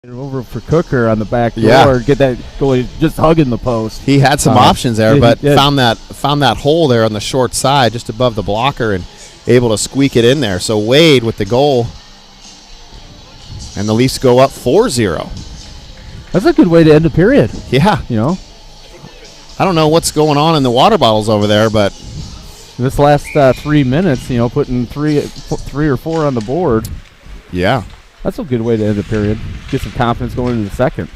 Over for Cooker on the back door, Yeah. get that goalie just hugging the post. He had some options there, but did. found that hole there on the short side, just above the blocker, and able to squeak it in there. So Wade with the goal, and the Leafs go up 4-0. That's a good way to end the period. Yeah, You know, I don't know what's going on in the water bottles over there, but this last 3 minutes, you know, putting three or four on the board. yeah. That's a good way to end the period. Get some confidence going into the second.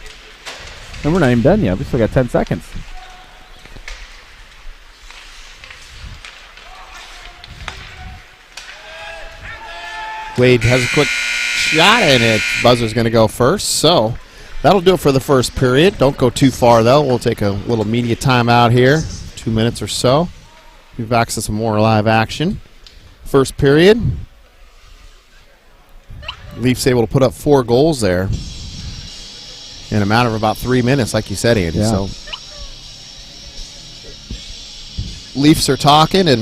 And we're not even done yet. We still got 10 seconds. Wade has a quick shot, and it buzzer's going to go first. So that'll do it for the first period. Don't go too far, though. We'll take a little media timeout here, 2 minutes or so. We've access to some more live action. First period. Leafs able to put up 4 goals there in a matter of about 3 minutes, like you said, Andy. Yeah. So Leafs are talking and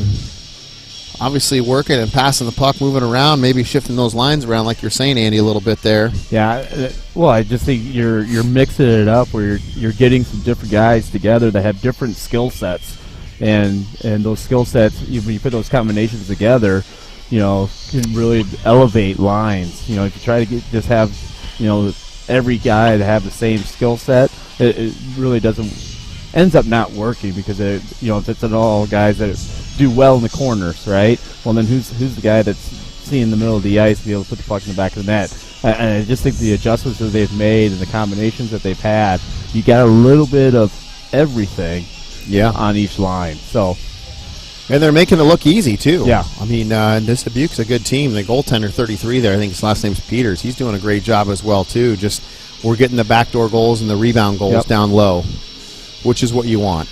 obviously working and passing the puck, moving around, maybe shifting those lines around, like you're saying, Andy, a little bit there. Yeah, well, I just think you're mixing it up where you're getting some different guys together that have different skill sets, and those skill sets, when you put those combinations together, you know, can really elevate lines. You know, if you try to just have, you know, every guy to have the same skill set, it really ends up not working because you know, if it's all guys that do well in the corners, right? Well, then who's the guy that's seeing the middle of the ice to be able to put the puck in the back of the net? And I just think the adjustments that they've made and the combinations that they've had, you got a little bit of everything, on each line. So. And they're making it look easy, too. Yeah. I mean, this Dubuque's a good team. The goaltender, 33 there, I think his last name's Peters. He's doing a great job as well, too. Just we're getting the backdoor goals and the rebound goals down low, which is what you want.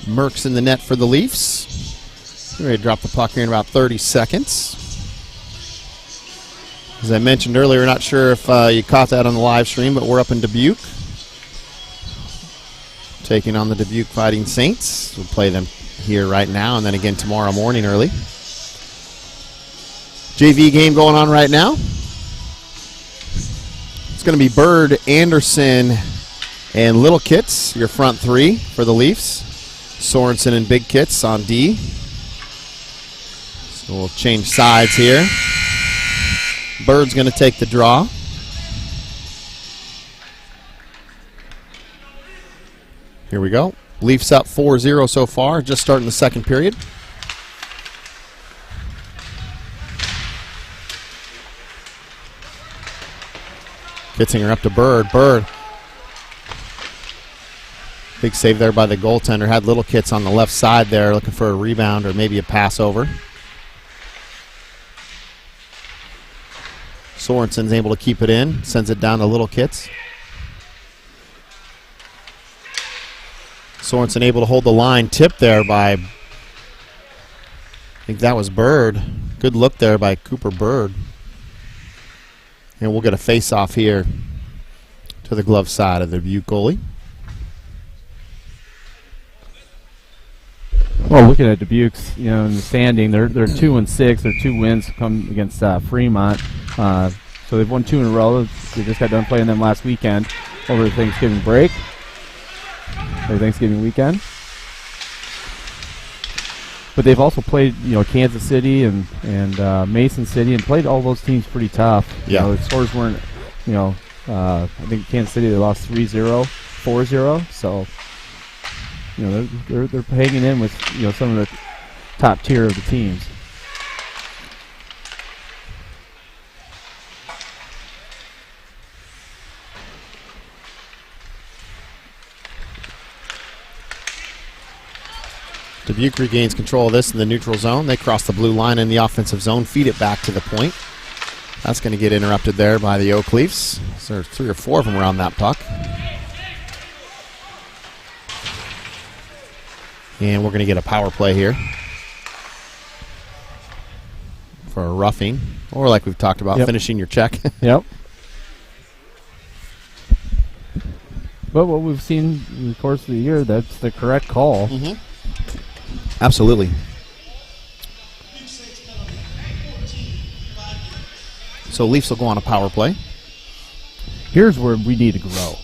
Merck's in the net for the Leafs. We're ready to drop the puck here in about 30 seconds. As I mentioned earlier, not sure if you caught that on the live stream, but we're up in Dubuque, taking on the Dubuque Fighting Saints. We'll play them here right now, and then again tomorrow morning early. JV game going on right now. It's going to be Bird, Anderson, and Little Kits, your front three for the Leafs. Sorensen and Big Kits on D. So we'll change sides here. Bird's going to take the draw. Here we go. Leafs up 4-0 so far, just starting the second period. Kitzinger up to Bird. Bird. Big save there by the goaltender. Had Little Kits on the left side there looking for a rebound or maybe a pass over. Sorensen's able to keep it in. Sends it down to Little Kits. Sorensen able to hold the line. Tipped there by, I think that was Bird. Good look there by Cooper Bird. And we'll get a face-off here to the glove side of the Dubuque goalie. Well, looking at Dubuque's, you know, in the standing, they're 2-6. Their 2 wins come against Fremont. So they've won 2 in a row. They just got done playing them last weekend over the Thanksgiving break, or Thanksgiving weekend. But they've also played, you know, Kansas City and Mason City, and played all those teams pretty tough. Yeah. You know, the scores weren't, you know, I think Kansas City they lost 3-0, 4-0. So, you know, they're hanging in with, you know, some of the top tier of the teams. Dubuque regains control of this in the neutral zone. They cross the blue line in the offensive zone, feed it back to the point. That's going to get interrupted there by the Oak Leafs. So there's 3 or 4 of them around that puck. And we're going to get a power play here for a roughing, or like we've talked about, finishing your check. Yep. But what we've seen in the course of the year, that's the correct call. Absolutely. So Leafs will go on a power play. Here's where we need to grow,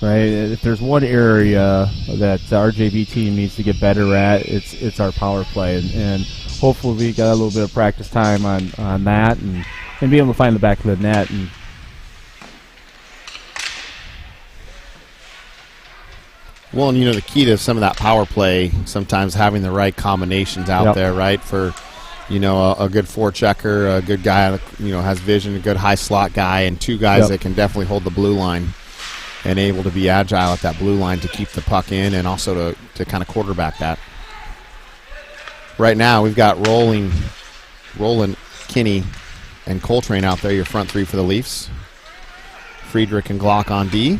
right? If there's one area that our JV team needs to get better at, it's our power play, and hopefully we got a little bit of practice time on that, and be able to find the back of the net. And well, and the key to some of that power play, sometimes having the right combinations out there, right? For a good forechecker, a good guy that has vision, a good high slot guy, and two guys that can definitely hold the blue line and able to be agile at that blue line to keep the puck in and also to kind of quarterback that. Right now we've got Roland, Kinney, and Coltrane out there, your front three for the Leafs. Friedrich and Glock on D.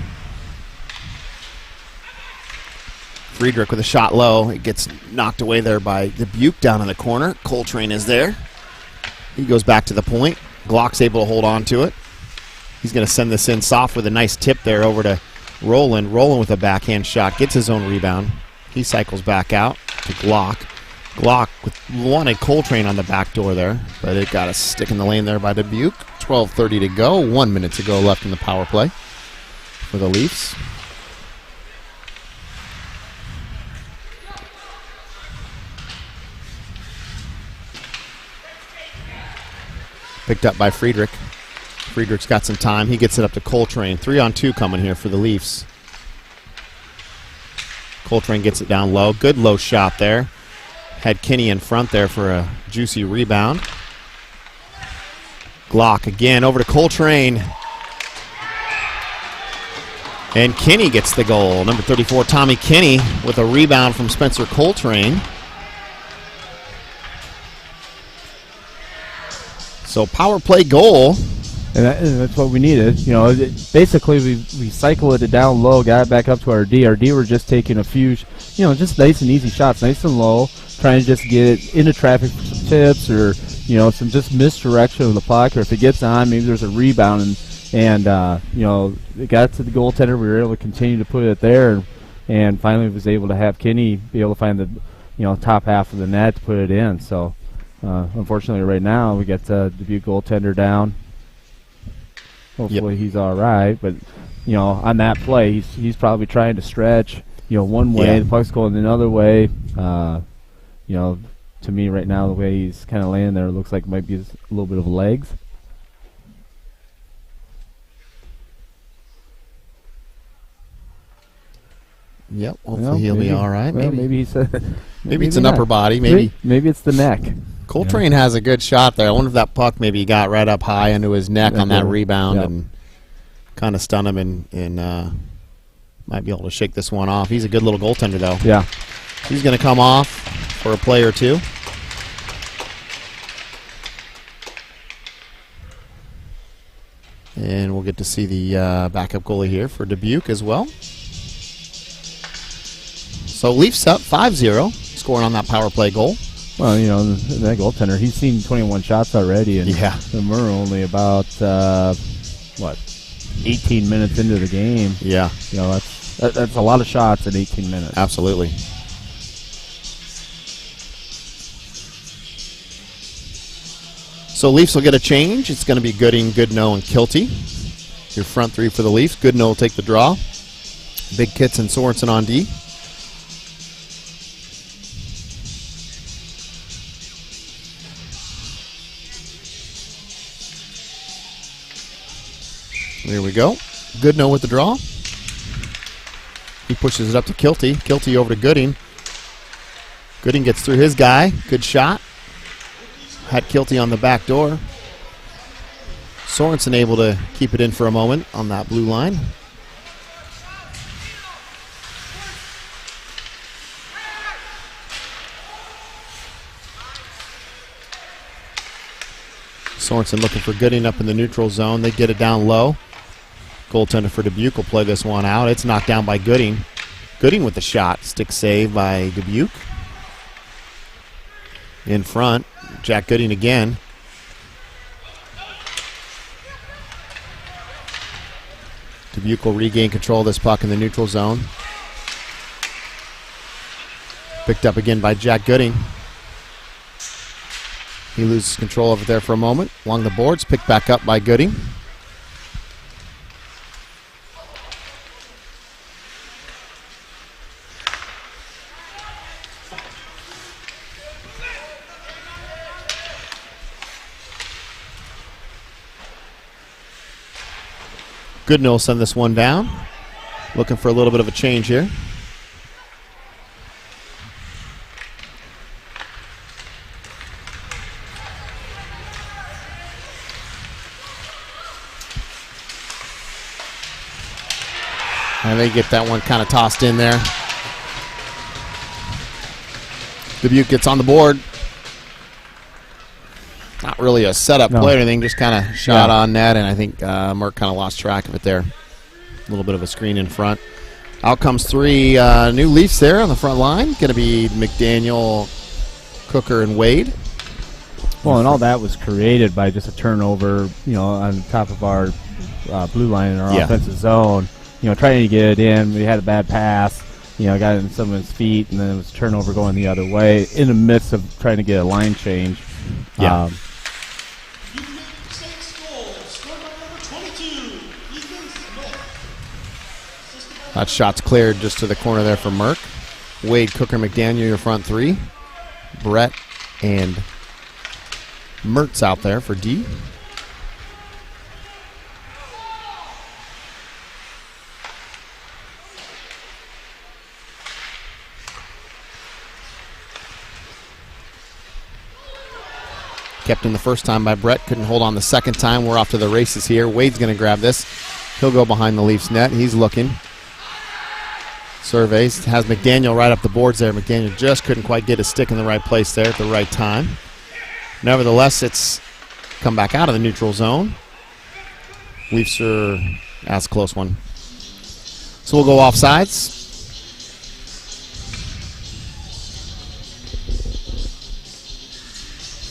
Friedrich with a shot low. It gets knocked away there by DBQ down in the corner. Coltrane is there. He goes back to the point. Glock's able to hold on to it. He's going to send this in soft with a nice tip there over to Roland. Roland with a backhand shot. Gets his own rebound. He cycles back out to Glock. Glock wanted Coltrane on the back door there, but it got a stick in the lane there by DBQ. 12:30 to go. 1 minute to go left in the power play for the Leafs. Picked up by Friedrich. Friedrich's got some time. He gets it up to Coltrane. 3-on-2 coming here for the Leafs. Coltrane gets it down low. Good low shot there. Had Kinney in front there for a juicy rebound. Glock again over to Coltrane. And Kinney gets the goal. Number 34, Tommy Kinney, with a rebound from Spencer Coltrane. So power play goal. And that's what we needed. Basically we cycle it down low, got it back up to our D. Our D were just taking a few, just nice and easy shots, nice and low, trying to just get it into traffic for some tips or, some just misdirection of the puck. Or if it gets on, maybe there's a rebound and it got to the goaltender. We were able to continue to put it there, and finally was able to have Kinney be able to find the, top half of the net to put it in. So, unfortunately, right now we got the DBQ goaltender down. Hopefully he's all right, but on that play, he's probably trying to stretch, one way. The puck's going another way. To me right now, the way he's kind of laying there, it looks like it might be a little bit of legs. Yep, hopefully he'll be all right. Maybe he said maybe it's an upper body. Maybe it's the neck. Coltrane has a good shot there. I wonder if that puck maybe got right up high into his neck on that rebound and kind of stun him and might be able to shake this one off. He's a good little goaltender, though. Yeah. He's going to come off for a play or two. And we'll get to see the backup goalie here for DBQ as well. So Leafs up 5-0, scoring on that power play goal. Well, that goaltender, he's seen 21 shots already, and we're only about 18 minutes into the game. Yeah, that's a lot of shots in 18 minutes. Absolutely. So Leafs will get a change. It's going to be Gooding, Goodnow, and Kilty. Your front three for the Leafs. Goodnow will take the draw. Big Kits and Sorensen on D. There we go. Goodnow with the draw. He pushes it up to Kilty. Kilty over to Gooding. Gooding gets through his guy. Good shot. Had Kilty on the back door. Sorensen able to keep it in for a moment on that blue line. Sorensen looking for Gooding up in the neutral zone. They get it down low. Goaltender for DBQ will play this one out. It's knocked down by Gooding. Gooding with the shot. Stick save by DBQ. In front, Jack Gooding again. Dubuque will regain control of this puck in the neutral zone. Picked up again by Jack Gooding. He loses control over there for a moment. Along the boards, picked back up by Gooding. Goodin will send this one down. Looking for a little bit of a change here. And they get that one kind of tossed in there. Dubuque gets on the board. Not really a setup play or anything, just kind of shot on net, and I think Merck kind of lost track of it there. A little bit of a screen in front. Out comes three new Leafs there on the front line. Going to be McDaniel, Cooker, and Wade. Well, and all that was created by just a turnover, on top of our blue line in our offensive zone. Trying to get it in. We had a bad pass. Got it in some of his feet, and then it was a turnover going the other way in the midst of trying to get a line change. Yeah. That shot's cleared just to the corner there for Merck. Wade, Cooker, McDaniel, your front three. Brett and Mertz out there for D. Kept in the first time by Brett. Couldn't hold on the second time. We're off to the races here. Wade's going to grab this. He'll go behind the Leafs net. He's looking. Surveys. Has McDaniel right up the boards there. McDaniel just couldn't quite get his stick in the right place there at the right time. Nevertheless, it's come back out of the neutral zone. Leafs are, that's a close one. So we'll go offsides.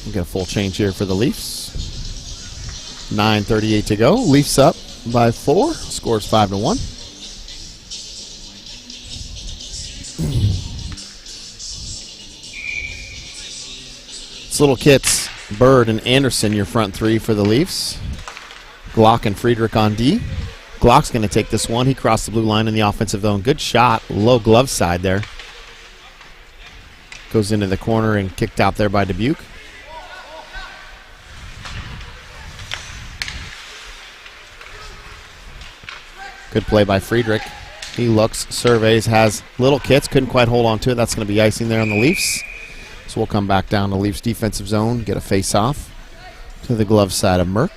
We'll get a full change here for the Leafs. 9:38 to go. Leafs up by 4. Scores 5-1. It's Little Kits, Bird, and Anderson, your front three for the Leafs. Glock and Friedrich on D. Glock's going to take this one. He crossed the blue line in the offensive zone. Good shot. Low glove side there. Goes into the corner and kicked out there by Dubuque. Good play by Friedrich. He looks, surveys, has Little Kits. Couldn't quite hold on to it. That's going to be icing there on the Leafs. So we'll come back down to Leafs defensive zone, get a face-off to the glove side of Merck.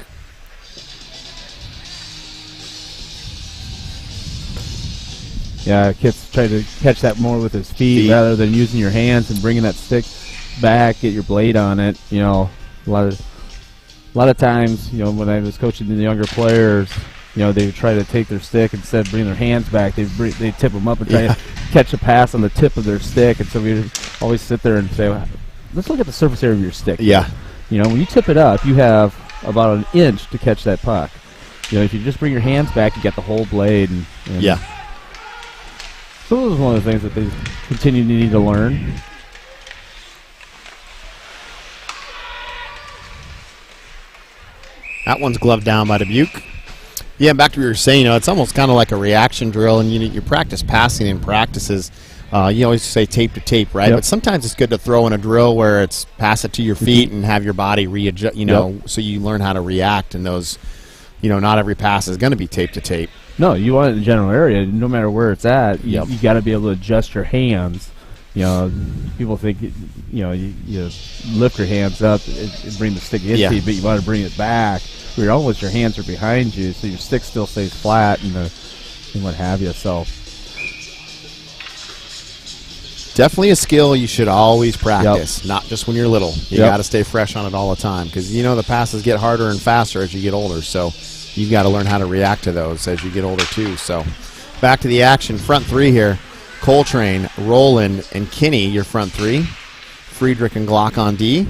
Yeah, Kits tried to catch that more with his feet rather than using your hands and bringing that stick back, get your blade on it. A lot of times, when I was coaching the younger players, they would try to take their stick instead of bringing their hands back. They tip them up and try to catch a pass on the tip of their stick. And so we would always sit there and say, let's look at the surface area of your stick. Yeah. When you tip it up, you have about an inch to catch that puck. If you just bring your hands back, you get the whole blade. And yeah. So this is one of the things that they continue to need to learn. That one's gloved down by Dubuque. Yeah, back to what you were saying, it's almost kind of like a reaction drill, and you practice passing in practices. You always say tape to tape, right? Yep. But sometimes it's good to throw in a drill where it's pass it to your feet and have your body readjust, so you learn how to react. And those, not every pass is going to be tape to tape. No, you want it in the general area, no matter where it's at. You got to be able to adjust your hands. People think, you lift your hands up and bring the stick into you, but you want to bring it back. Where always your hands are behind you, so your stick still stays flat and what have you. So definitely a skill you should always practice, not just when you're little. You got to stay fresh on it all the time because the passes get harder and faster as you get older. So you've got to learn how to react to those as you get older too. So back to the action. Front three here. Coltrane, Rowland, and Kinney, your front three. Friedrich and Glock on D.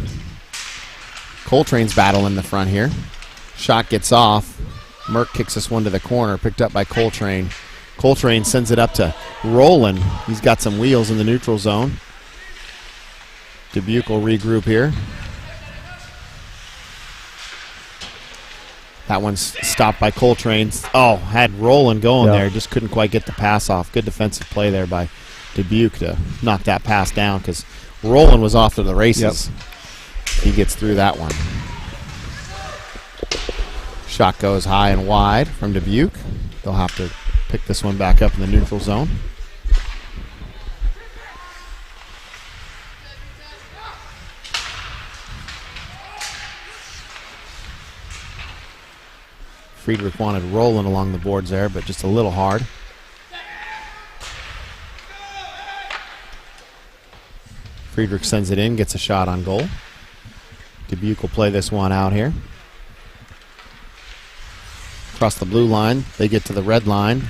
Coltrane's battle in the front here. Shot gets off Merck kicks this one to the corner, picked up by Coltrane. Coltrane sends it up to Roland. He's got some wheels in the neutral zone. Dubuque will regroup here. That one's stopped by Coltrane. Oh, had Roland going there. Just couldn't quite get the pass off. Good defensive play there by Dubuque to knock that pass down because Roland was off to the races. He gets through that one. Shot goes high and wide from Dubuque. They'll have to pick this one back up in the neutral zone. Friedrich wanted Roland along the boards there, but just a little hard. Friedrich sends it in, gets a shot on goal. Dubuque will play this one out here. Across the blue line, they get to the red line.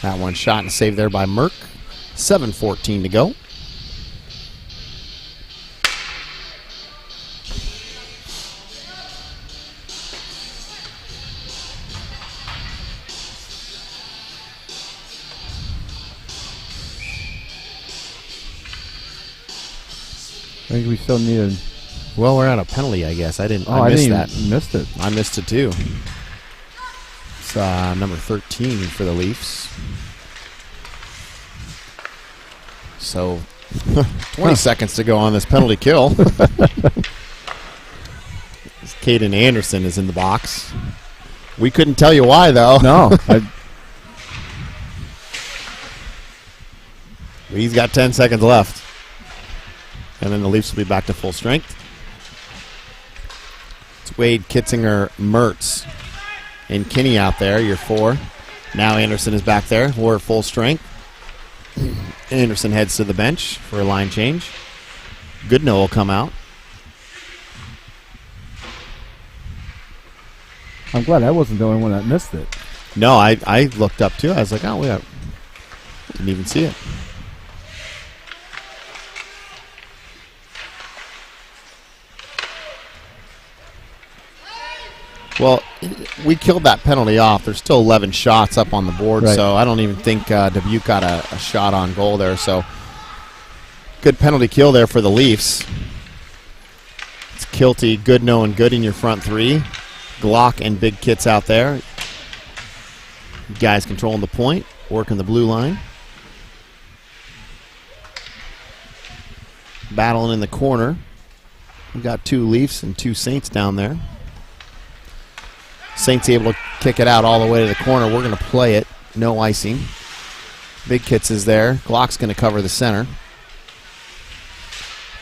That one shot and saved there by Merck. 7:14 to go. I think we still need a... Well, we're at a penalty, I guess. I missed that. Missed it. I missed it too. It's number 13 for the Leafs. So, 20 seconds to go on this penalty kill. Caden Anderson is in the box. We couldn't tell you why, though. No. He's got 10 seconds left. And then the Leafs will be back to full strength. It's Wade, Kitzinger, Mertz, and Kinney out there, your 4. Now Anderson is back there. We're at full strength. Anderson heads to the bench for a line change. Goodnow will come out. I'm glad I wasn't the only one that missed it. No, I looked up too. I was like, oh, we didn't even see it. Well, we killed that penalty off. There's still 11 shots up on the board, so I don't even think Dubuque got a shot on goal there. So good penalty kill there for the Leafs. It's Kilty, Goodnow, and Gooding, your front 3. Glock and Big Kits out there. Guys controlling the point, working the blue line. Battling in the corner. We've got 2 Leafs and 2 Saints down there. Saints able to kick it out all the way to the corner. We're going to play it. No icing. Big Kits is there. Glock's going to cover the center.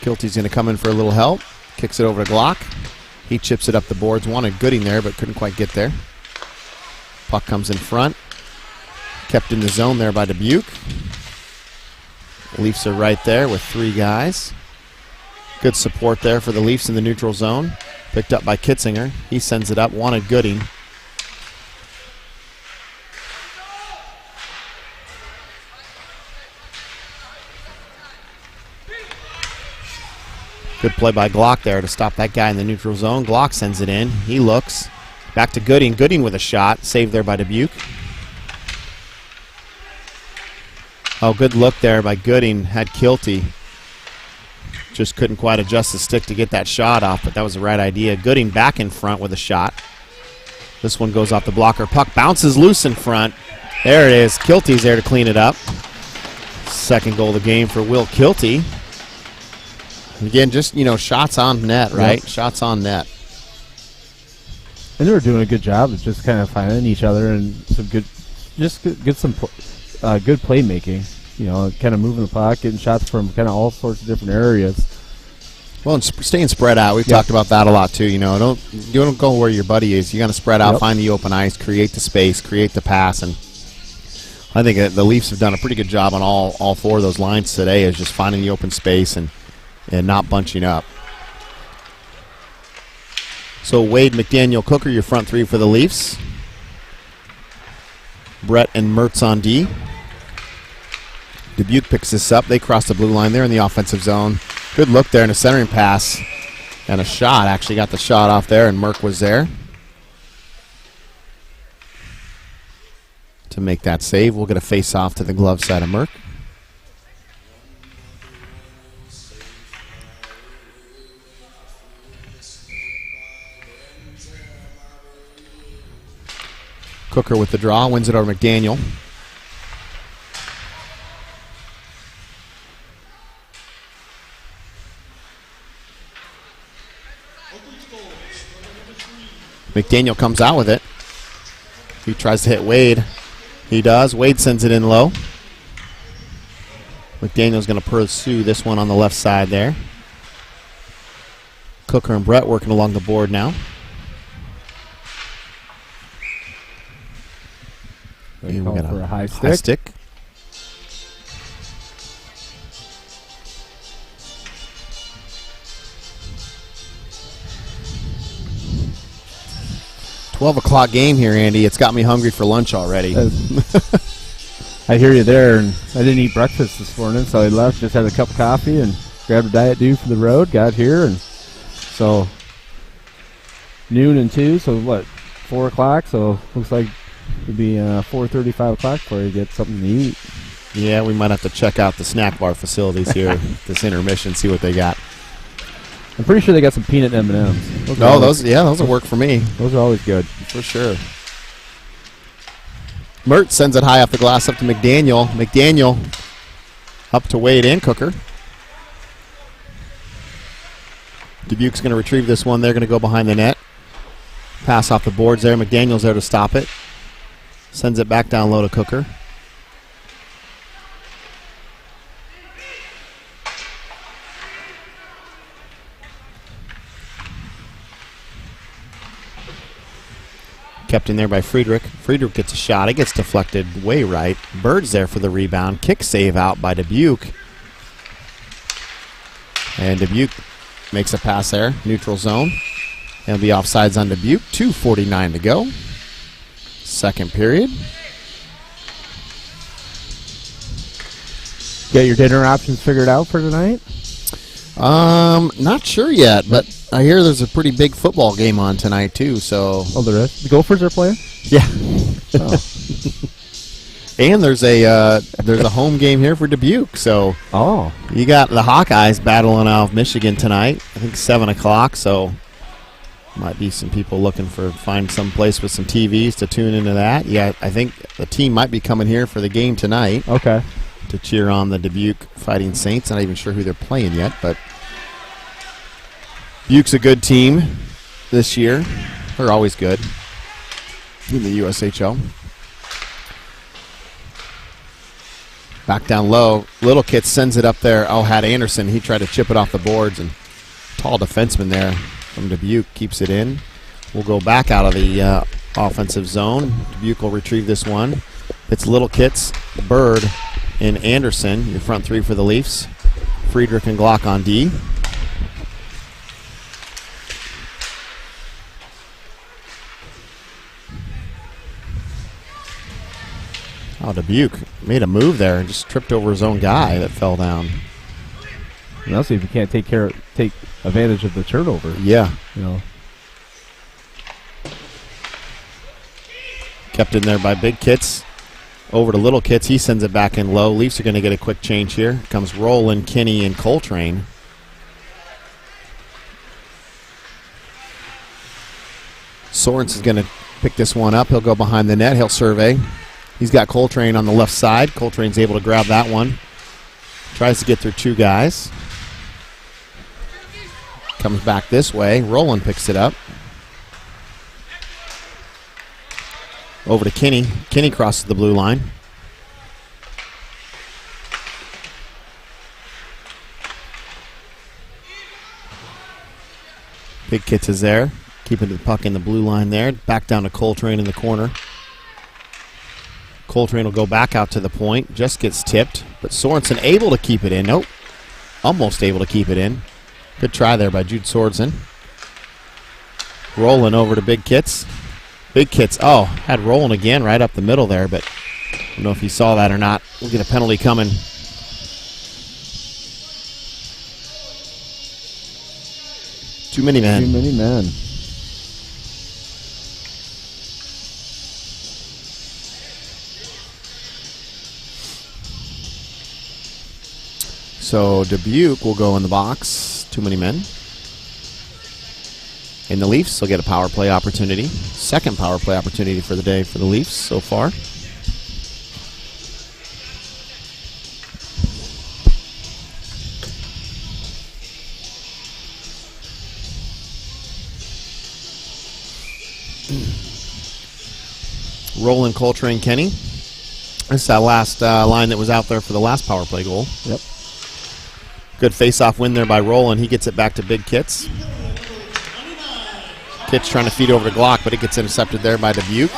Kilty's going to come in for a little help. Kicks it over to Glock. He chips it up the boards. Wanted Gooding there, but couldn't quite get there. Puck comes in front. Kept in the zone there by Dubuque. Leafs are right there with 3 guys. Good support there for the Leafs in the neutral zone. Picked up by Kitzinger. He sends it up. Wanted Gooding. Good play by Glock there to stop that guy in the neutral zone. Glock sends it in. He looks. Back to Gooding. Gooding with a shot. Saved there by Dubuque. Oh, good look there by Gooding. Had Kilty. Just couldn't quite adjust the stick to get that shot off, but that was the right idea. Gooding back in front with a shot. This one goes off the blocker. Puck bounces loose in front. There it is. Kilty's there to clean it up. Second goal of the game for Will Kilty. Again, just, shots on net, right? Yep. Shots on net. And they were doing a good job of just kind of finding each other and some good playmaking. Kind of moving the puck, getting shots from kind of all sorts of different areas. Well, and staying spread out. We've talked about that a lot too. Don't go where your buddy is. You got to spread out, find the open ice, create the space, create the pass, and I think the Leafs have done a pretty good job on all 4 of those lines today, is just finding the open space and not bunching up. So Wade, McDaniel, Cooker, your front 3 for the Leafs. Brett and Mertz on D. Dubuque picks this up. They cross the blue line there in the offensive zone. Good look there and a centering pass. And a shot. Actually got the shot off there, and Merck was there to make that save. We'll get a face-off to the glove side of Merck. Cooker with the draw, wins it over McDaniel. McDaniel comes out with it. He tries to hit Wade. He does. Wade sends it in low. McDaniel's going to pursue this one on the left side there. Cooker and Brett working along the board now. They call for a high stick. High stick. $12 game here, Andy. It's got me hungry for lunch already. I hear you there, and I didn't eat breakfast this morning, so I left, just had a cup of coffee and grabbed a Diet Dew for the road, got here, and so noon and 2, so what, 4 o'clock, so looks like it'd be 4:30, 5 o'clock before you get something to eat. Yeah, we might have to check out the snack bar facilities here this intermission, see what they got. I'm pretty sure they got some peanut M&Ms. Those will work for me. Those are always good. For sure. Mert sends it high off the glass up to McDaniel. McDaniel up to Wade and Cooker. Dubuque's going to retrieve this one. They're going to go behind the net. Pass off the boards there. McDaniel's there to stop it. Sends it back down low to Cooker. Kept in there by Friedrich. Friedrich gets a shot. It gets deflected way right. Bird's there for the rebound. Kick save out by Dubuque. And Dubuque makes a pass there. Neutral zone. It'll be offsides on Dubuque. 2:49 to go. Second period. Get your dinner options figured out for tonight? Not sure yet, but I hear there's a pretty big football game on tonight too. So Oh, there is? The Gophers are playing? yeah, Oh. and there's a home game here for Dubuque. So Oh. you got the Hawkeyes battling out of Michigan tonight. I think 7 o'clock. So might be some people looking for find some place with some TVs to tune into that. Yeah, I think the team might be coming here for the game tonight. Okay. To cheer on the Dubuque Fighting Saints. I'm not even sure who they're playing yet, but Dubuque's a good team this year. They're always good in the USHL. Back down low. Little Kit sends it up there. Oh, had Anderson. He tried to chip it off the boards, and tall defenseman there from Dubuque keeps it in. We'll go back out of the offensive zone. Dubuque will retrieve this one. It's Little Kit's, Bird, and Anderson, your front three for the Leafs. Friedrich and Glock on D. Oh, Dubuque made a move there and just tripped over his own guy that fell down. And also, if you can't take advantage of the turnover. Yeah. You know. Kept in there by Big Kits. Over to Little Kits. He sends it back in low. Leafs are going to get a quick change here. Here comes Rowland, Kinney, and Coltrane. Sorensen's going to pick this one up. He'll go behind the net. He'll survey. He's got Coltrane on the left side. Coltrane's able to grab that one. Tries to get through two guys. Comes back this way. Rowland picks it up. Over to Kinney. Kinney crosses the blue line. Big Kits is there. Keeping the puck in the blue line there. Back down to Coltrane in the corner. Coltrane will go back out to the point. Just gets tipped. But Sorensen able to keep it in. Nope. Almost able to keep it in. Good try there by Jude Sorensen. Rolling over to Big Kits. Big Kits, had Roland again right up the middle there, but I don't know if you saw that or not. We'll get a penalty coming Too many men. Too many men. So Dubuque will go in the box. Too many men. And the Leafs will get a power play opportunity. Second power play opportunity for the day for the Leafs so far. Roland, Coltrane, Kenny. This is that last line that was out there for the last power play goal. Yep. Good face-off win there by Roland. He gets it back to Big Kits. Kits trying to feed over to Glock, but it gets intercepted there by Dubuque.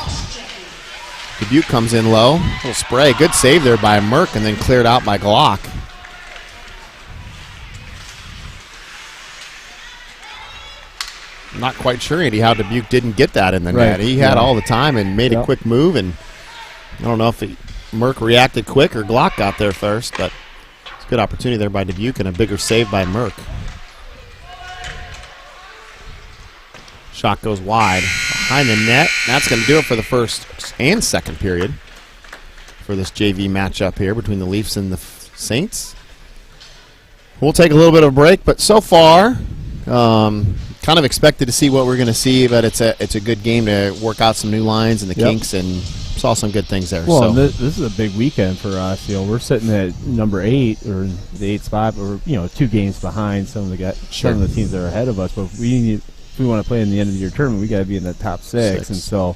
Dubuque comes in low. Little spray. Good save there by Merck, and then cleared out by Glock. Not quite sure, Andy, how Dubuque didn't get that in the net. He had all the time and made a quick move, and I don't know if Merck reacted quick or Glock got there first, but it's a good opportunity there by Dubuque and a bigger save by Merck. Shot goes wide behind the net. That's going to do it for the first and second period for this JV matchup here between the Leafs and the Saints. We'll take a little bit of a break, but so far, kind of expected to see what we're going to see, but it's a good game to work out some new lines and the kinks, and saw some good things there. Well, so. this is a big weekend for us. We're sitting at number 8 or the 8th spot, or 2 games behind some of the teams that are ahead of us. But if we want to play in the end of the year tournament, we got to be in the top 6. And so,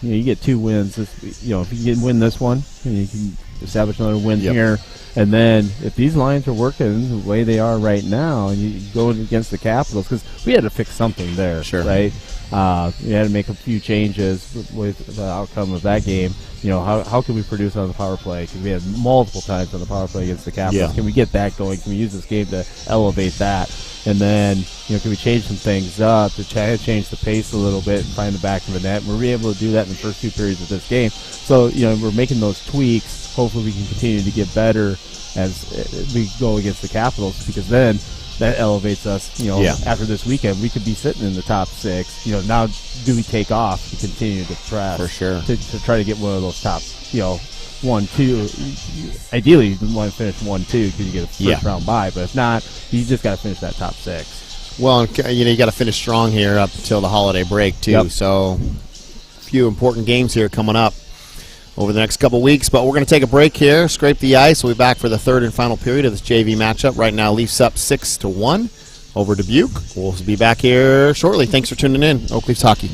you get 2 wins. If you can win this one, and you can establish another win here. And then if these lines are working the way they are right now, and you go against the Capitals, because we had to fix something there, right? We had to make a few changes with the outcome of that game. How can we produce on the power play? Because we had multiple times on the power play against the Capitals. Can we get that going? Can we use this game to elevate that? And then, can we change some things up to change the pace a little bit and find the back of the net? And we're able to do that in the first 2 periods of this game. So, we're making those tweaks. Hopefully we can continue to get better as we go against the Capitals, because then that elevates us. After this weekend, we could be sitting in the top 6. Now do we take off to continue to press? For sure. To try to get one of those top, 1, 2. Ideally, you want to finish 1, 2 because you get a first round bye. But if not, you just got to finish that top 6. Well, you got to finish strong here up until the holiday break too. So, a few important games here coming up over the next couple weeks. But we're going to take a break here, scrape the ice. We'll be back for the third and final period of this JV matchup. Right now, Leafs up 6-1 over Dubuque. We'll be back here shortly. Thanks for tuning in. Oak Leafs Hockey.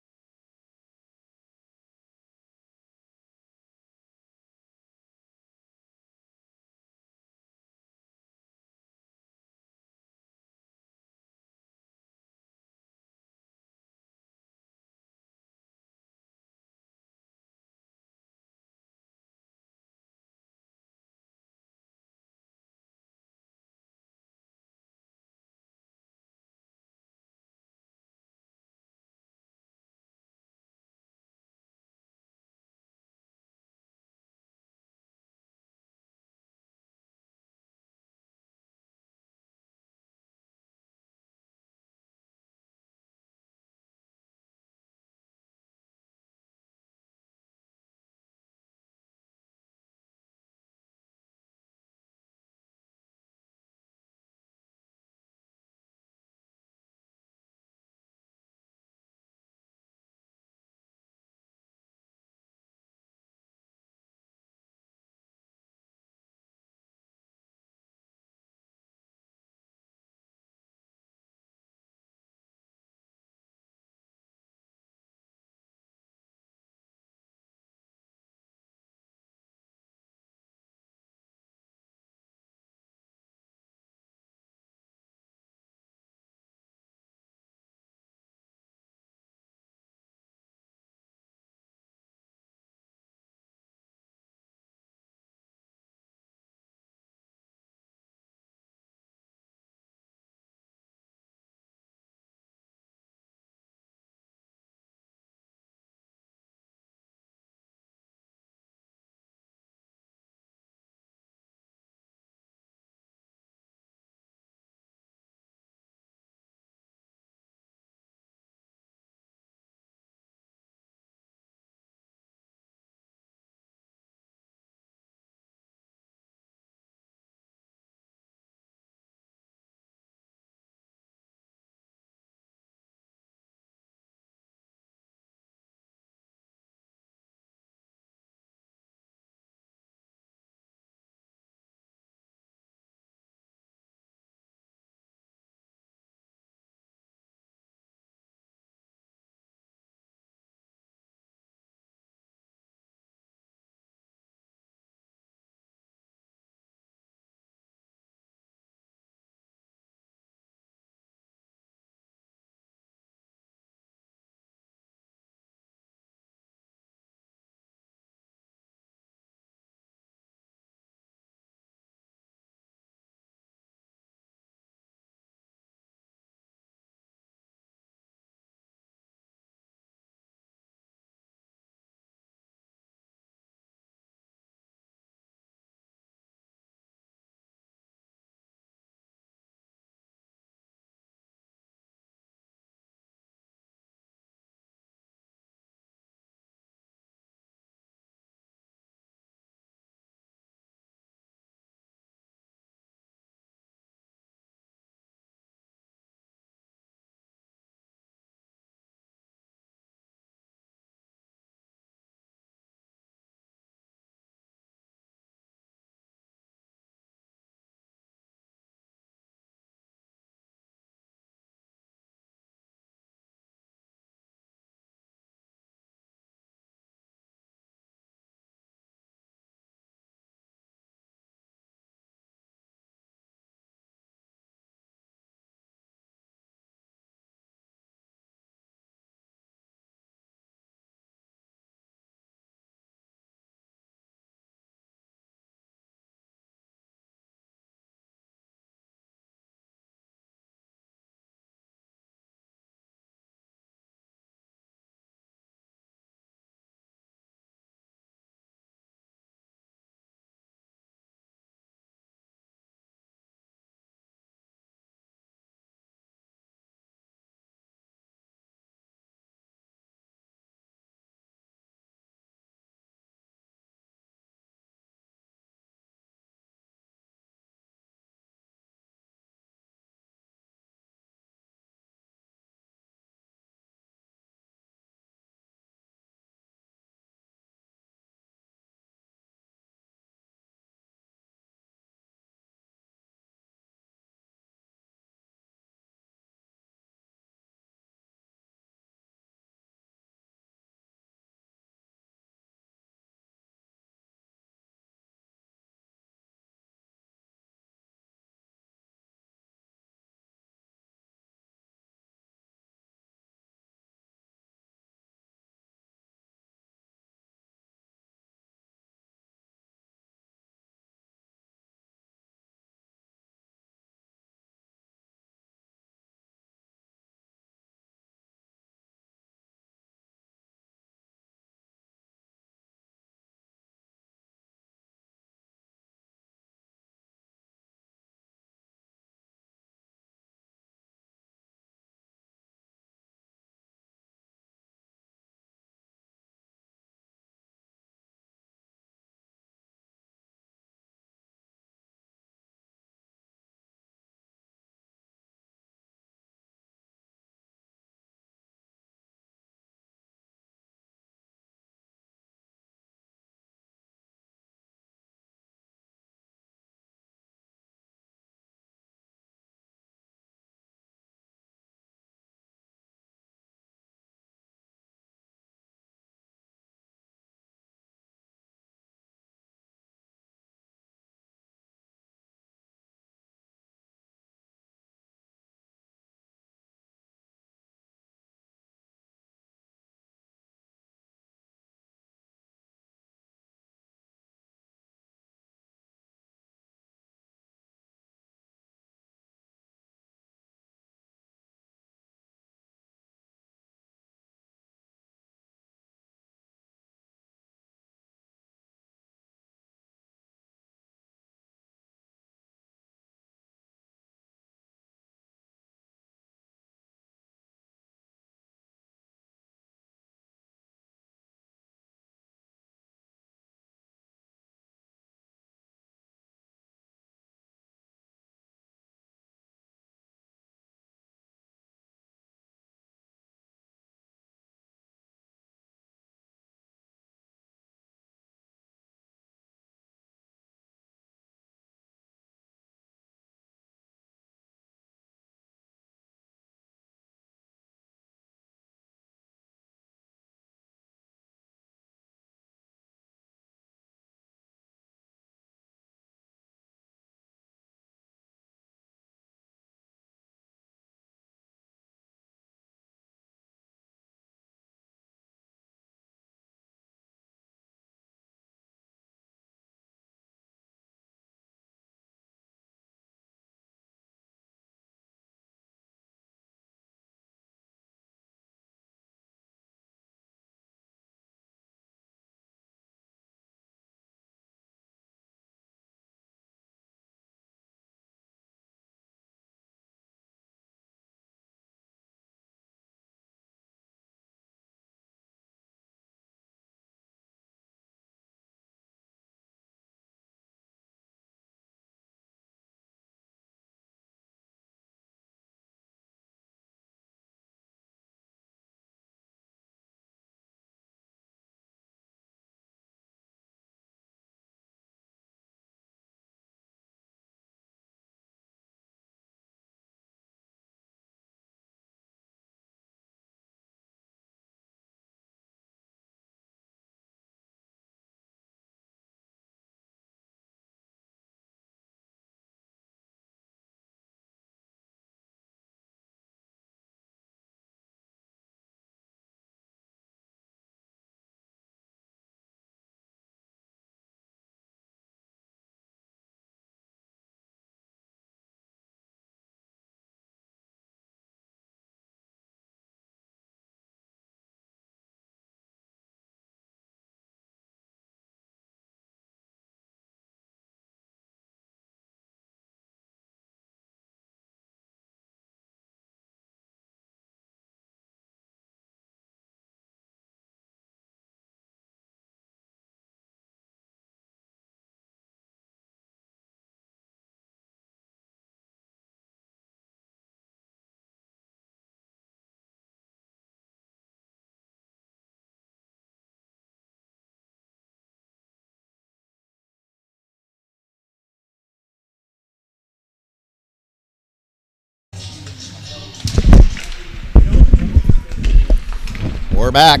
we're back.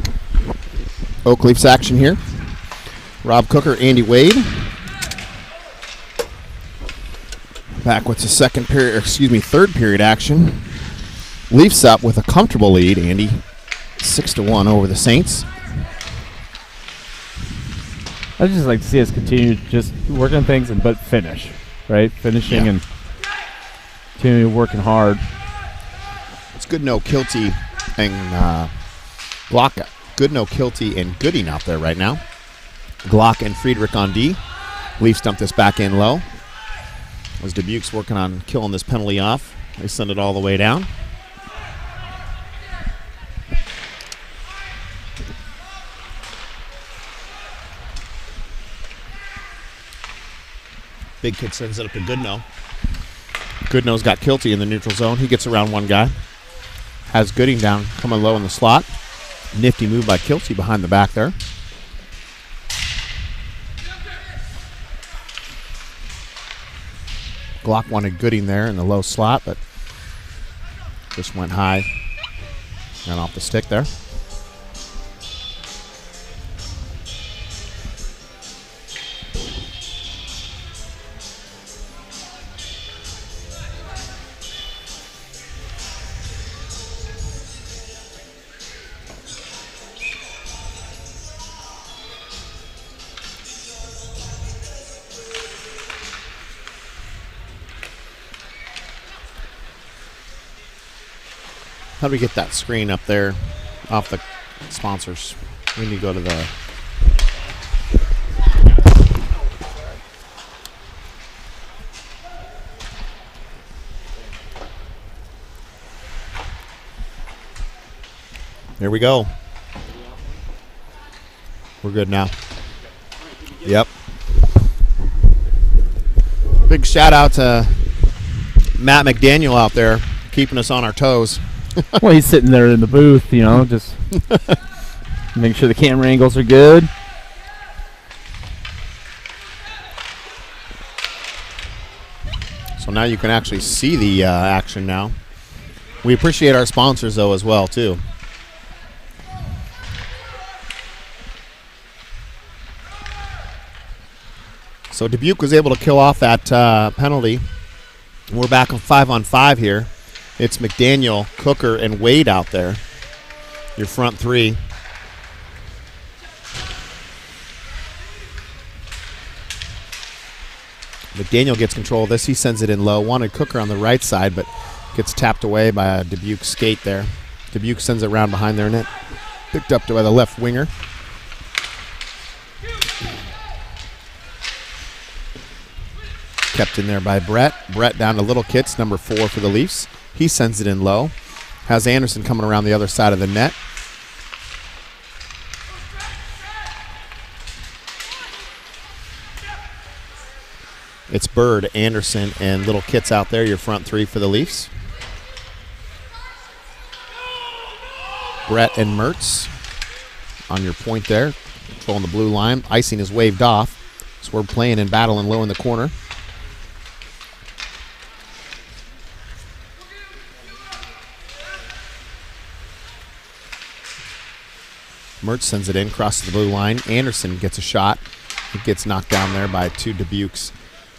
Oak Leafs action here. Rob Cooker, Andy Wade. Back with the third period action. Leafs up with a comfortable lead, Andy. 6-1 over the Saints. I'd just like to see us continue just working things but finish, right? Finishing and continue working hard. It's Goodnow, Kilty, and Glock. Goodnow, Kilty, and Gooding out there right now. Glock and Friedrich on D. Leafs dump this back in low. As Dubuque's working on killing this penalty off. They send it all the way down. Big Kid sends it up to Goodnow. Goodnow's got Kilty in the neutral zone. He gets around one guy. Has Gooding down, coming low in the slot. Nifty move by Kilty behind the back there. Glock wanted Gooding there in the low slot, but just went high and off the stick there. How do we get that screen up there off the sponsors? We need to go to the... There we go. We're good now. Yep. Big shout out to Matt McDaniel out there keeping us on our toes. Well, he's sitting there in the booth, you know, just making sure the camera angles are good. So now you can actually see the action now. We appreciate our sponsors, though, as well, too. So Dubuque was able to kill off that penalty. We're back on 5-on-5 here. It's McDaniel, Cooker, and Wade out there. Your front three. McDaniel gets control of this. He sends it in low. Wanted Cooker on the right side, but gets tapped away by a Dubuque skate there. Dubuque sends it around behind their net. Picked up by the left winger. Kept in there by Brett. Brett down to Little Kits, number 4 for the Leafs. He sends it in low. Has Anderson coming around the other side of the net. It's Bird, Anderson, and Little Kits out there, your front three for the Leafs. Brett and Mertz on your point there, controlling the blue line. Icing is waved off, so we're playing and battling low in the corner. Mertz sends it in, crosses the blue line. Anderson gets a shot. It gets knocked down there by 2 Dubuque's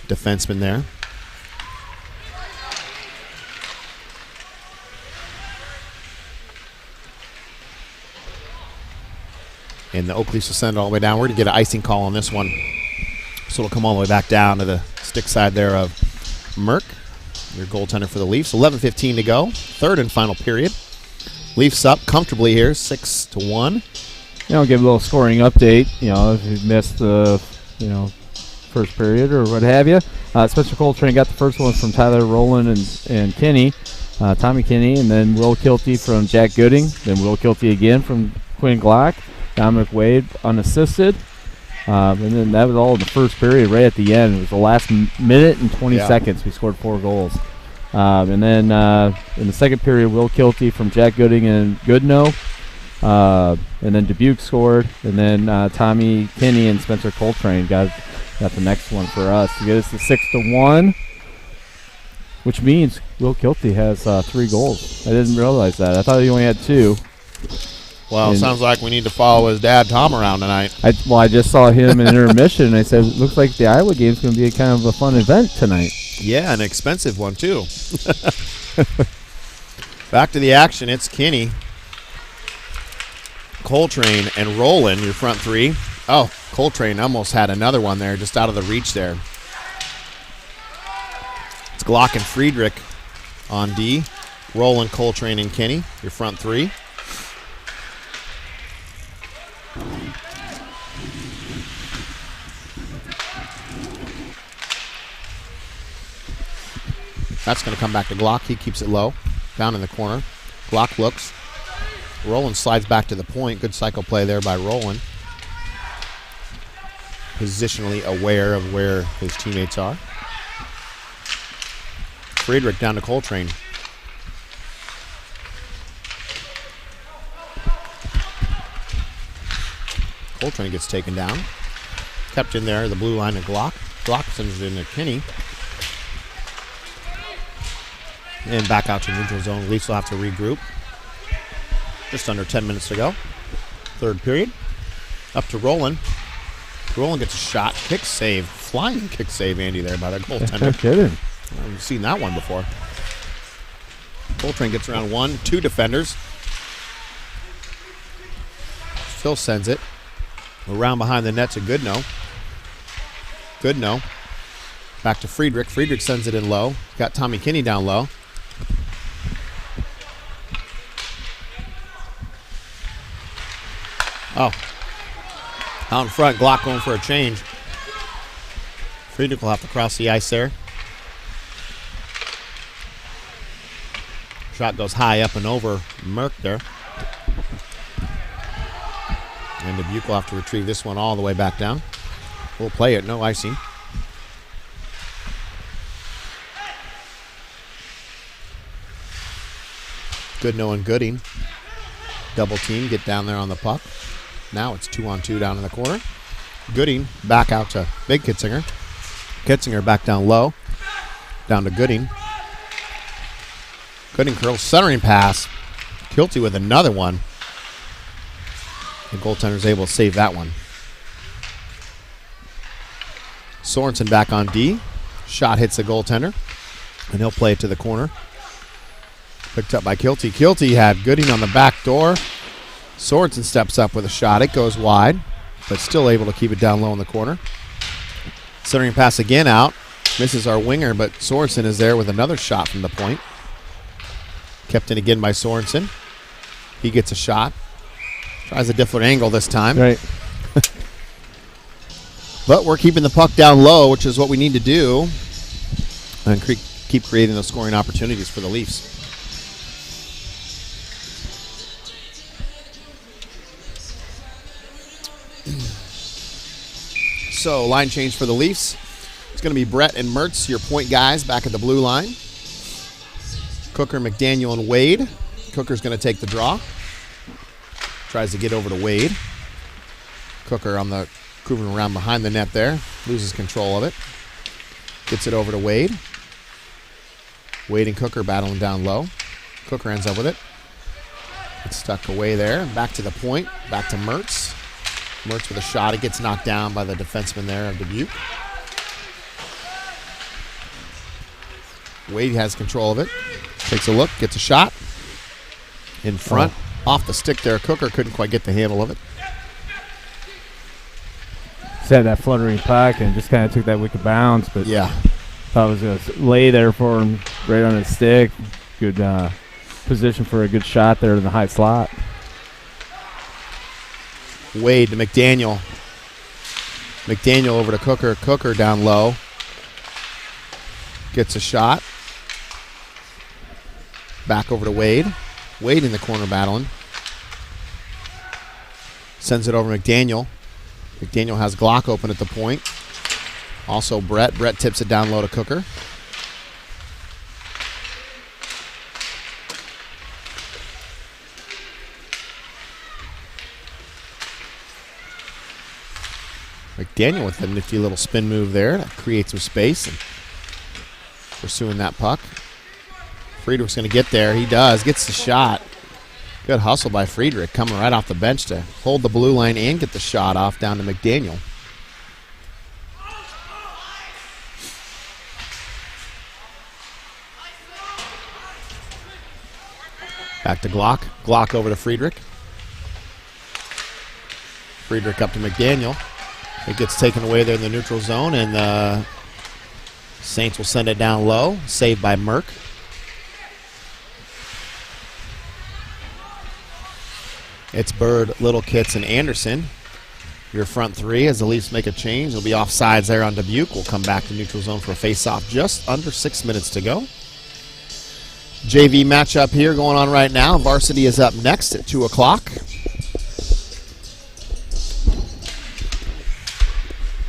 defensemen there. And the Oak Leafs will send it all the way down. We're going to get an icing call on this one. So it'll come all the way back down to the stick side there of Merck, your goaltender for the Leafs. 11:15 to go. Third and final period. Leafs up comfortably here, 6-1. You know, give a little scoring update. You know, if you missed the, first period or what have you. Spencer Coltrane got the first one from Tyler Rowland and Kinney, Tommy Kinney, and then Will Kilty from Jack Gooding. Then Will Kilty again from Quinn Glock. Dominic Wade unassisted. And then that was all in the first period right at the end. It was the last minute and 20 seconds. We scored 4 goals. And then in the second period, Will Kilty from Jack Gooding and Goodnow. And then Dubuque scored. And then Tommy Kinney and Spencer Coltrane got the next one for us to get us to 6-1, which means Will Kilty has 3 goals. I didn't realize that. I thought he only had 2. Well, it And sounds like we need to follow his dad, Tom, around tonight. I just saw him in intermission, and I said, looks like the Iowa game's going to be a kind of a fun event tonight. Yeah, an expensive one, too. Back to the action. It's Kinney, Coltrane, and Roland, your front three. Oh, Coltrane almost had another one there, just out of the reach there. It's Glock and Friedrich on D. Roland, Coltrane, and Kinney, your front three. That's going to come back to Glock. He keeps it low, down in the corner. Glock looks. Roland slides back to the point. Good cycle play there by Roland. Positionally aware of where his teammates are. Friedrich down to Coltrane. Coltrane gets taken down. Kept in there, the blue line of Glock. Glock sends it into Kinney. And back out to neutral zone. Leafs will have to regroup. Just under 10 minutes to go. Third period. Up to Roland. Roland gets a shot. Kick save. Flying kick save, Andy, there by the goaltender. No kidding. I haven't seen that one before. Coltrane gets around 1, 2 defenders. Phil sends it. Around behind the net to Goodnow. Goodnow. Back to Friedrich. Friedrich sends it in low. Got Tommy Kinney down low. Oh. Out in front, Glock going for a change. Friedrich will have to cross the ice there. Shot goes high up and over Merck there. And Dubuque will have to retrieve this one all the way back down. We'll play it, no icing. Goodnow and Gooding. Double team, get down there on the puck. Now it's 2-on-2 down in the corner. Gooding back out to Big Kitzinger. Kitzinger back down low. Down to Gooding. Gooding curls, centering pass. Kilty with another one. The goaltender's able to save that one. Sorensen back on D. Shot hits the goaltender. And he'll play it to the corner. Picked up by Kilty. Kilty had Gooding on the back door. Sorensen steps up with a shot. It goes wide, but still able to keep it down low in the corner. Centering pass again out. Misses our winger, but Sorensen is there with another shot from the point. Kept in again by Sorensen. He gets a shot. Tries a different angle this time. Right. But we're keeping the puck down low, which is what we need to do, and keep creating those scoring opportunities for the Leafs. So, line change for the Leafs. It's going to be Brett and Mertz, your point guys, back at the blue line. Cooker, McDaniel, and Wade. Cooker's going to take the draw. Tries to get over to Wade. Cooker on the grooving around behind the net there. Loses control of it. Gets it over to Wade. Wade and Cooker battling down low. Cooker ends up with it. It's stuck away there. Back to the point. Back to Mertz. Mertz with a shot. It gets knocked down by the defenseman there of Dubuque. Wade has control of it. Takes a look. Gets a shot. In front. Off the stick there. Cooker couldn't quite get the handle of it. Had that fluttering puck and just kind of took that wicked bounce, but yeah, thought it was going to lay there for him right on his stick. Good position for a good shot there in the high slot. Wade to McDaniel. McDaniel over to Cooker. Cooker down low. Gets a shot. Back over to Wade. Wade in the corner battling. Sends it over to McDaniel. McDaniel has Glock open at the point. Also Brett. Brett tips it down low to Cooker. McDaniel with a nifty little spin move there to create some space and pursuing that puck. Friedrich's going to get there. He does. Gets the shot. Good hustle by Friedrich, coming right off the bench to hold the blue line and get the shot off down to McDaniel. Back to Glock. Glock over to Friedrich. Friedrich up to McDaniel. It gets taken away there in the neutral zone, and the Saints will send it down low. Saved by Merck. It's Bird, Little Kitts, and Anderson. Your front three as the Leafs make a change. They'll be offsides there on Dubuque. We'll come back to neutral zone for a face-off. Just under 6 minutes to go. JV matchup here going on right now. Varsity is up next at 2 o'clock.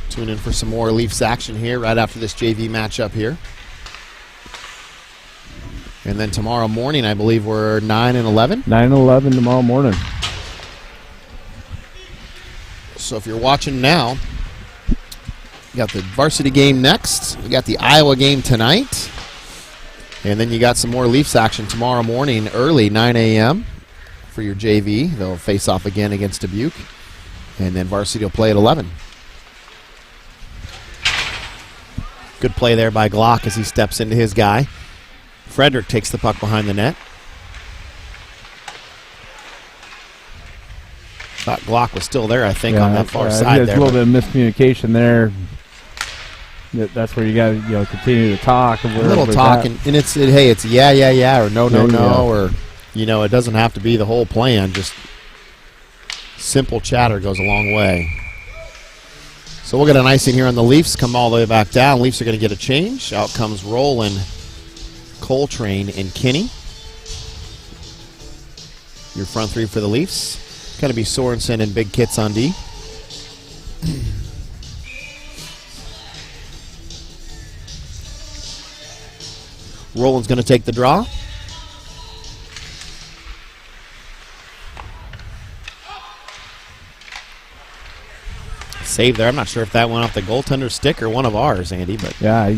Tune in for some more Leafs action here right after this JV matchup here. And then tomorrow morning, I believe we're 9 and 11. 9 and 11 tomorrow morning. So if you're watching now, you got the varsity game next. We got the Iowa game tonight. And then you got some more Leafs action tomorrow morning early, 9 a.m. for your JV. They'll face off again against Dubuque. And then varsity will play at 11. Good play there by Glock as he steps into his guy. Frederick takes the puck behind the net. Thought Glock was still there, I think, on that far side there. There's a little bit of miscommunication there. That's where you got to continue to talk. A little talk, and it's yeah, or no, or it doesn't have to be the whole plan. Just simple chatter goes a long way. So we'll get an icing here on the Leafs. Come all the way back down. Leafs are going to get a change. Out comes Rowland, Coltrane, and Kinney. Your front three for the Leafs. Going to be Sorensen and Big Kits on D. Rowland's going to take the draw. Save there. I'm not sure if that went off the goaltender's stick or one of ours, Andy. But yeah, I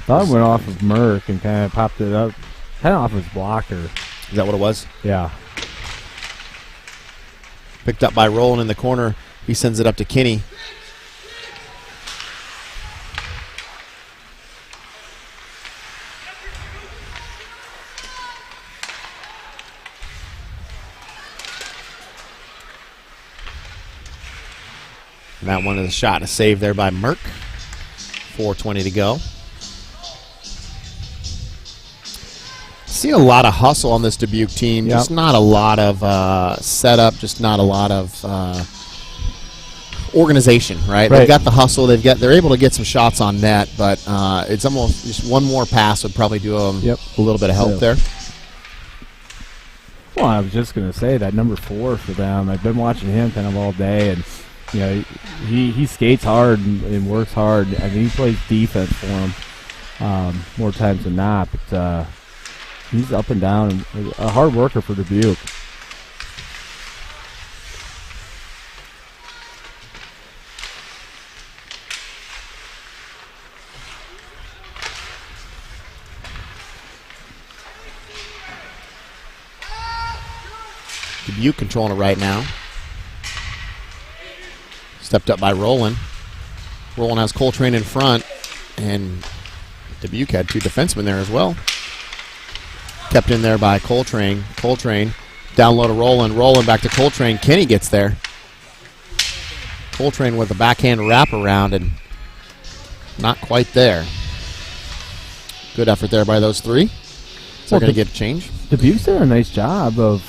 thought it went off of Merck and kind of popped it up. Kind of off his blocker. Is that what it was? Yeah. Picked up by Rowland in the corner. He sends it up to Kinney. And that one is a shot and a save there by Merck. 4:20 to go. See a lot of hustle on this Dubuque team. Yep. Just not a lot of setup. Just not a lot of organization. Right? They've got the hustle. They're able to get some shots on net, but it's almost just one more pass would probably do them a little bit of help there. Well, I was just going to say that number 4 for them. I've been watching him kind of all day, and he skates hard and works hard. I mean, he plays defense for him more times than not, but he's up and down and a hard worker for Dubuque. Dubuque controlling it right now. Stepped up by Rowland. Rowland has Coltrane in front, and Dubuque had 2 defensemen there as well. Kept in there by Coltrane. Coltrane down low to Rowland. Rowland back to Coltrane. Kinney gets there. Coltrane with a backhand wraparound and not quite there. Good effort there by those 3. So they're going to get a change. Dubuque's done a nice job of,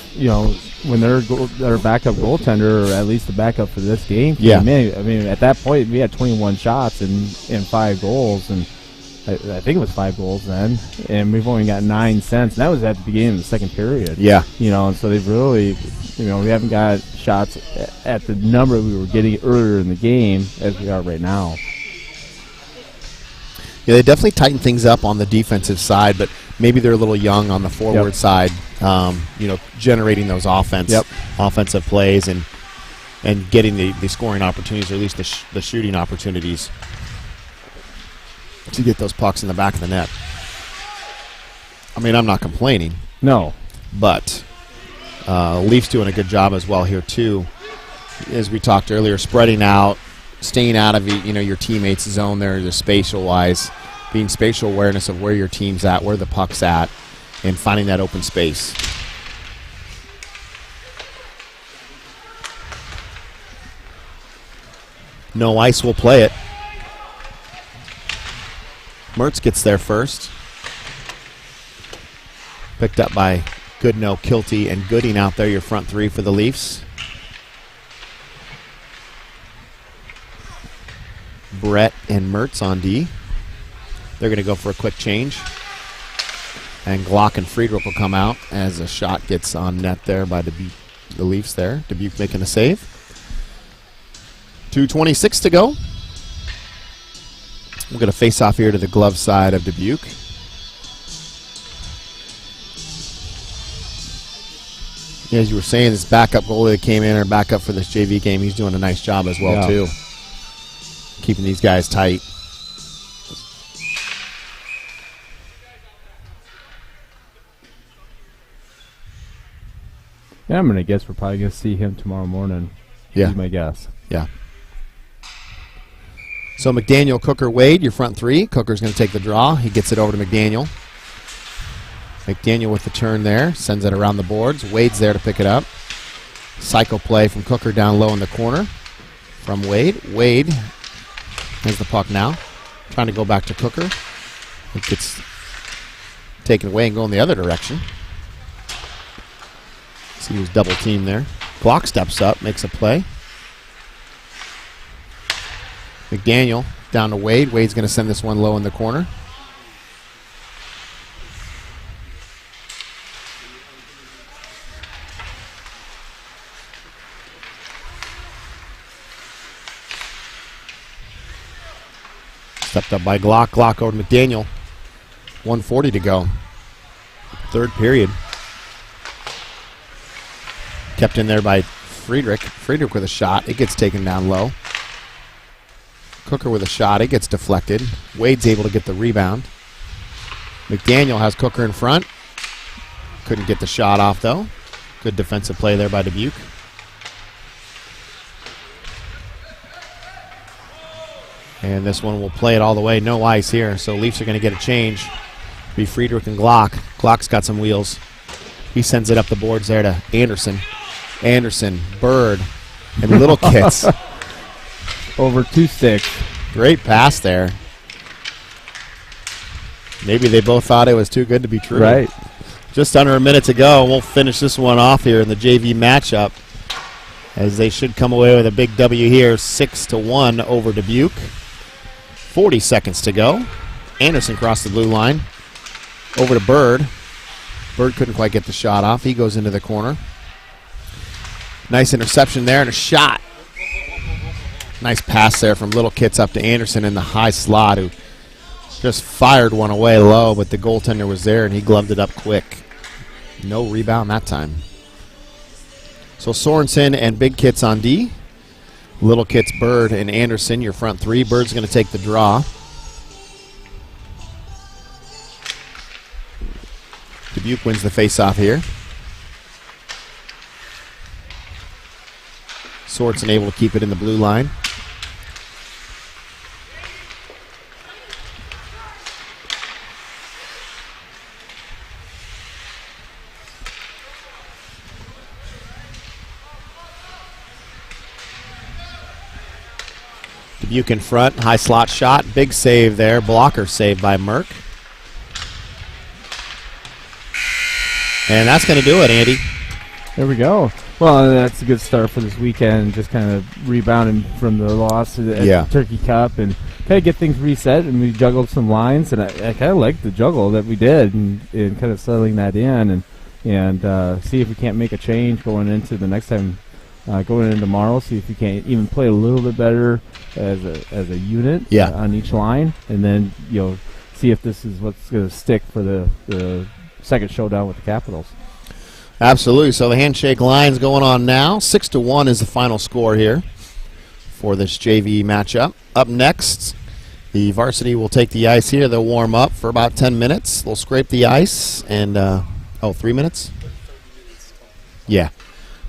when they're their backup goaltender, or at least the backup for this game. Yeah. I mean, at that point, we had 21 shots and 5 goals, and I think it was 5 goals then, and we've only got 9 cents. And that was at the beginning of the second period. Yeah. And so they've really, we haven't got shots at the number we were getting earlier in the game as we are right now. Yeah, they definitely tightened things up on the defensive side, but maybe they're a little young on the forward side, generating those offensive plays and getting the scoring opportunities, or at least the shooting opportunities to get those pucks in the back of the net. I mean, I'm not complaining. No. But Leafs doing a good job as well here too. As we talked earlier, spreading out, staying out of your teammates' zone there, just spatial-wise, being spatial awareness of where your team's at, where the puck's at, and finding that open space. No ice will play it. Mertz gets there first. Picked up by Goodnow, Kilty, and Gooding out there, your front three for the Leafs. Brett and Mertz on D. They're going to go for a quick change. And Glock and Friedrich will come out as a shot gets on net there by the Leafs there. Dubuque making a save. 2:26 to go. We're going to face off here to the glove side of Dubuque. As you were saying, this backup goalie that came in, or backup for this JV game, he's doing a nice job as well, too. Keeping these guys tight. Yeah, I'm going to guess we're probably going to see him tomorrow morning. Yeah. Is my guess. Yeah. So McDaniel, Cooker, Wade, your front three. Cooker's going to take the draw. He gets it over to McDaniel. McDaniel with the turn there. Sends it around the boards. Wade's there to pick it up. Cycle play from Cooker down low in the corner from Wade. Wade has the puck now. Trying to go back to Cooker. It gets taken away and going the other direction. See who's double teamed there. Glock steps up, makes a play. McDaniel down to Wade. Wade's going to send this one low in the corner. Stepped up by Glock. Glock over to McDaniel. 1:40 to go. Third period. Kept in there by Friedrich. Friedrich with a shot. It gets taken down low. Cooker with a shot. It gets deflected. Wade's able to get the rebound. McDaniel has Cooker in front. Couldn't get the shot off, though. Good defensive play there by Dubuque. And this one will play it all the way. No ice here, so Leafs are going to get a change. Be Friedrich and Glock. Glock's got some wheels. He sends it up the boards there to Anderson. Anderson, Bird, and Little Kits. Over 2 sticks. Great pass there. Maybe they both thought it was too good to be true. Right. Just under a minute to go, and we'll finish this one off here in the JV matchup, as they should come away with a big W here, 6-1 over Dubuque. 40 seconds to go. Anderson crossed the blue line. Over to Bird. Bird couldn't quite get the shot off. He goes into the corner. Nice interception there and a shot. Nice pass there from Little Kits up to Anderson in the high slot, who just fired one away low, but the goaltender was there and he gloved it up quick. No rebound that time. So Sorensen and Big Kits on D. Little Kits, Bird, and Anderson, your front three. Bird's going to take the draw. Dubuque wins the faceoff here. Sorensen able to keep it in the blue line. Dubuque in front, high slot shot, big save there, blocker save by Merck. And that's going to do it, Andy. There we go. Well, that's a good start for this weekend, just kind of rebounding from the loss at Turkey Cup and kind of get things reset, and we juggled some lines, and I kind of like the juggle that we did and kind of settling that in and see if we can't make a change going into the next time, going into tomorrow, see if we can't even play a little bit better as a unit on each line, and then see if this is what's going to stick for the second showdown with the Capitals. Absolutely. So the handshake line's going on now. 6-1 is the final score here for this JV matchup. Up next, the varsity will take the ice here. They'll warm up for about 10 minutes. They'll scrape the ice and 3 minutes. Yeah.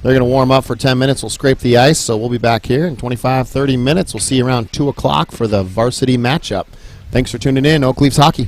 They're going to warm up for 10 minutes. We'll scrape the ice, so we'll be back here in 25, 30 minutes. We'll see you around 2 o'clock for the varsity matchup. Thanks for tuning in, Oak Leafs Hockey.